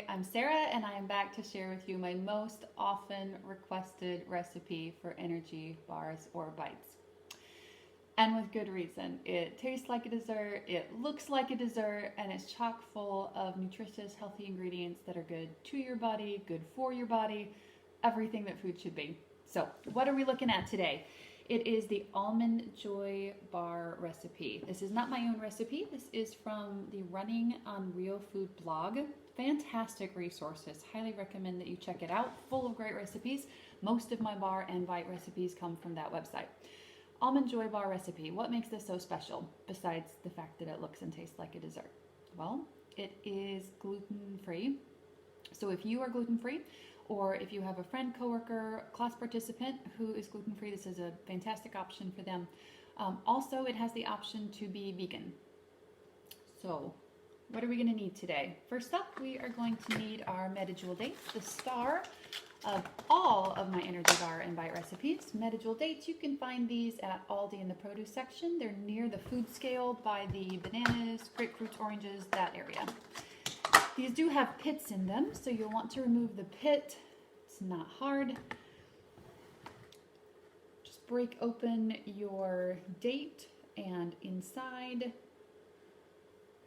Joy. I'm Sarah and I am back to share with you my most often requested recipe for energy bars or bites. And with good reason. It tastes like a dessert, it looks like a dessert, and it's chock full of nutritious, healthy ingredients that are good to your body, good for your body, everything that food should be. So, what are we looking at today? It is the Almond Joy Bar recipe. This is not my own recipe. This is from the Running on Real Food blog. Fantastic resources. Highly recommend that you check it out. Full of great recipes. Most of my bar and bite recipes come from that website. Almond Joy Bar recipe. What makes this so special besides the fact that it looks and tastes like a dessert? Well, it is gluten-free. So if you are gluten-free, or if you have a friend, coworker, class participant who is gluten-free, this is a fantastic option for them. Also, it has the option to be vegan. So, what are we going to need today? First up, we are going to need our Medjool dates, the star of all of my energy bar and bite recipes. Medjool dates, you can find these at Aldi in the produce section. They're near the food scale by the bananas, grapefruits, oranges, that area. These do have pits in them, so you'll want to remove the pit. It's not hard. Just break open your date, and inside,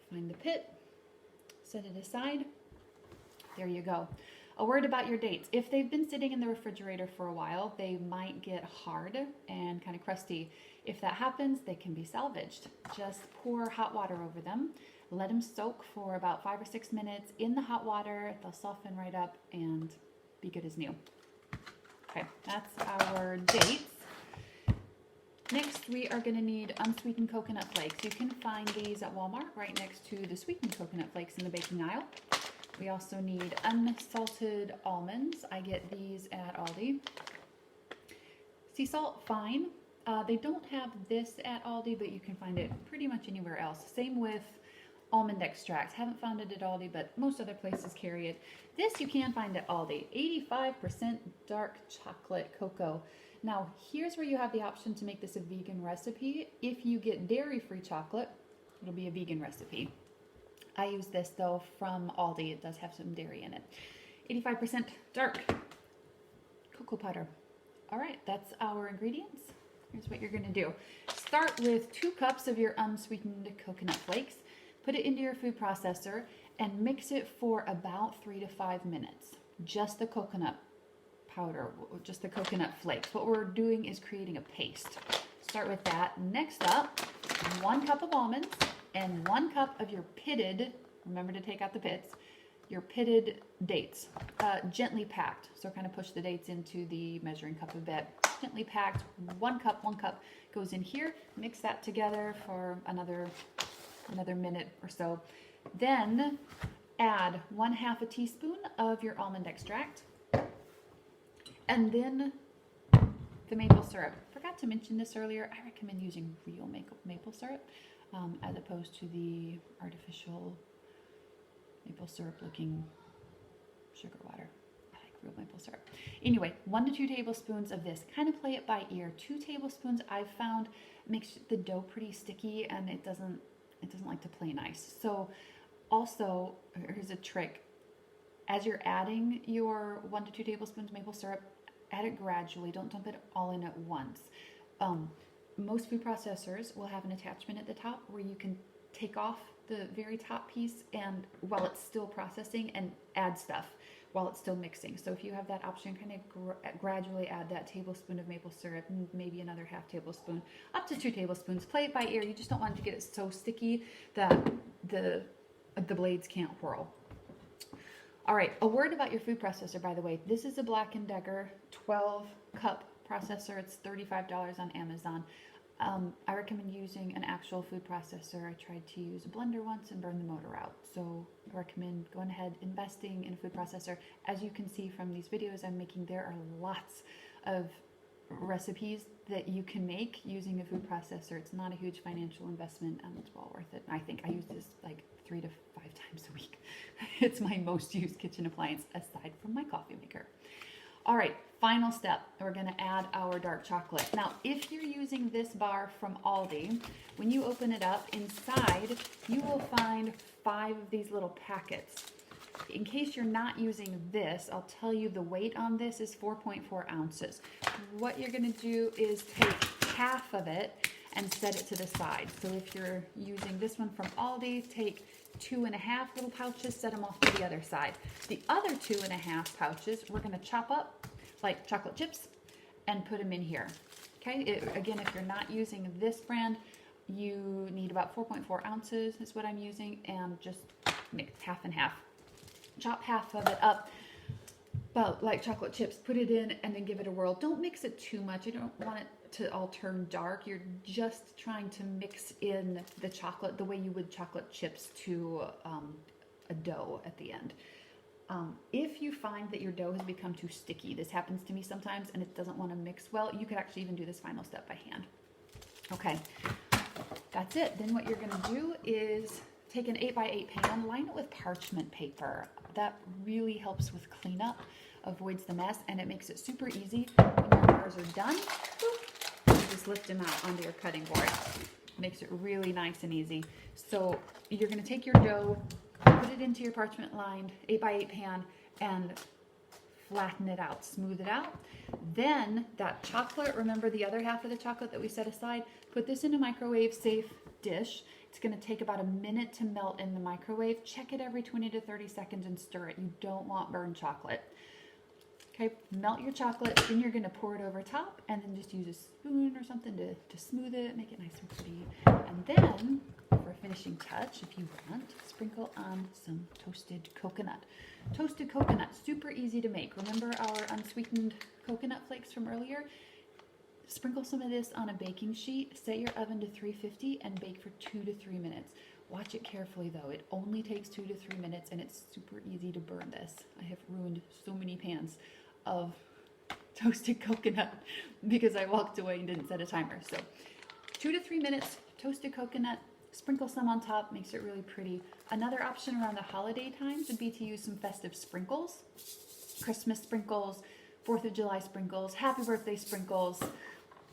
find the pit, set it aside. There you go. A word about your dates. If they've been sitting in the refrigerator for a while, they might get hard and kind of crusty. If that happens, they can be salvaged. Just pour hot water over them. Let them soak for about 5 or 6 minutes in the hot water. They'll soften right up and be good as new. Okay, that's our dates. Next, we are going to need unsweetened coconut flakes. You can find these at Walmart right next to the sweetened coconut flakes in the baking aisle. We also need unsalted almonds. I get these at Aldi. Sea salt, fine. They don't have this at Aldi, but you can find it pretty much anywhere else. Same with almond extract. Haven't found it at Aldi, but most other places carry it. This you can find at Aldi. 85% dark chocolate cocoa. Now, here's where you have the option to make this a vegan recipe. If you get dairy-free chocolate, it'll be a vegan recipe. I use this, though, from Aldi. It does have some dairy in it. 85% dark cocoa powder. All right, that's our ingredients. Here's what you're going to do. Start with 2 cups of your unsweetened coconut flakes. Put it into your food processor and mix it for about 3 to 5 minutes. Just the coconut powder, just the coconut flakes. What we're doing is creating a paste. Start with that. Next up, 1 cup of almonds and 1 cup of your pitted, remember to take out the pits, your pitted dates, gently packed. So kind of push the dates into the measuring cup a bit. Gently packed, 1 cup goes in here. Mix that together for another minute or so. Then add 1/2 teaspoon of your almond extract. And then the maple syrup. Forgot to mention this earlier. I recommend using real maple syrup as opposed to the artificial maple syrup looking sugar water. I like real maple syrup. Anyway, 1 to 2 tablespoons of this. Kind of play it by ear. 2 tablespoons I've found makes the dough pretty sticky and it doesn't like to play nice. So also, here's a trick. As you're adding your 1 to 2 tablespoons maple syrup, add it gradually. Don't dump it all in at once. Most food processors will have an attachment at the top where you can take off the very top piece and while it's still processing and add stuff while it's still mixing. So if you have that option, kind of gradually add that tablespoon of maple syrup, maybe another 1/2 tablespoon, up to 2 tablespoons. Play it by ear. You just don't want it to get it so sticky that the blades can't whirl. All right, a word about your food processor, by the way. This is a Black & Decker 12-cup processor. It's $35 on Amazon. I recommend using an actual food processor. I tried to use a blender once and burn the motor out. So I recommend going ahead, investing in a food processor. As you can see from these videos I'm making, there are lots of recipes that you can make using a food processor. It's not a huge financial investment and it's well worth it. I think I use this like 3 to 5 times a week. It's my most used kitchen appliance aside from my coffee maker. All right, final step. We're going to add our dark chocolate. Now, if you're using this bar from Aldi, when you open it up, inside you will find 5 of these little packets. In case you're not using this, I'll tell you the weight on this is 4.4 ounces. What you're gonna do is take half of it and set it to the side. So if you're using this one from Aldi, take 2.5 little pouches, set them off to the other side. The other 2.5 pouches, we're gonna chop up like chocolate chips and put them in here. Okay, again, if you're not using this brand, you need about 4.4 ounces is what I'm using, and just mix half and half. Chop half of it up, about like chocolate chips, put it in, and then give it a whirl. Don't mix it too much. You don't want it to all turn dark. You're just trying to mix in the chocolate the way you would chocolate chips to a dough at the end. If you find that your dough has become too sticky, this happens to me sometimes, and it doesn't want to mix well, you could actually even do this final step by hand. Okay, that's it. Then what you're going to do is take an 8x8 pan, line it with parchment paper. That really helps with cleanup, avoids the mess, and it makes it super easy. When your bars are done, you just lift them out onto your cutting board. Makes it really nice and easy. So you're going to take your dough, put it into your parchment lined 8x8 pan, and flatten it out, smooth it out. Then that chocolate, remember the other half of the chocolate that we set aside, put this in a microwave safe dish. It's going to take about a minute to melt in the microwave. Check it every 20 to 30 seconds and stir it. You don't want burned chocolate. Okay, melt your chocolate, then you're going to pour it over top, and then just use a spoon or something to smooth it, make it nice and pretty. And then, for a finishing touch, if you want, sprinkle on some toasted coconut. Toasted coconut, super easy to make. Remember our unsweetened coconut flakes from earlier? Sprinkle some of this on a baking sheet, set your oven to 350, and bake for 2 to 3 minutes. Watch it carefully though. It only takes 2 to 3 minutes, and it's super easy to burn this. I have ruined so many pans of toasted coconut because I walked away and didn't set a timer. So 2 to 3 minutes, toasted coconut, sprinkle some on top, makes it really pretty. Another option around the holiday times would be to use some festive sprinkles, Christmas sprinkles, 4th of July sprinkles, happy birthday sprinkles,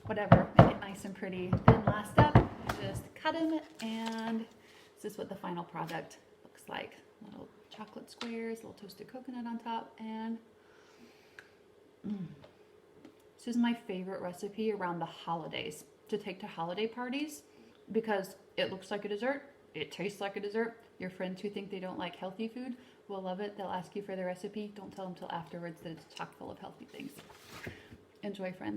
whatever, make it nice and pretty. Then last step, just cut them, and this is what the final product looks like. Little chocolate squares, little toasted coconut on top, and this is my favorite recipe around the holidays to take to holiday parties because it looks like a dessert, it tastes like a dessert. Your friends who think they don't like healthy food will love it. They'll ask you for the recipe. Don't tell them till afterwards that it's chock full of healthy things. Enjoy, friends.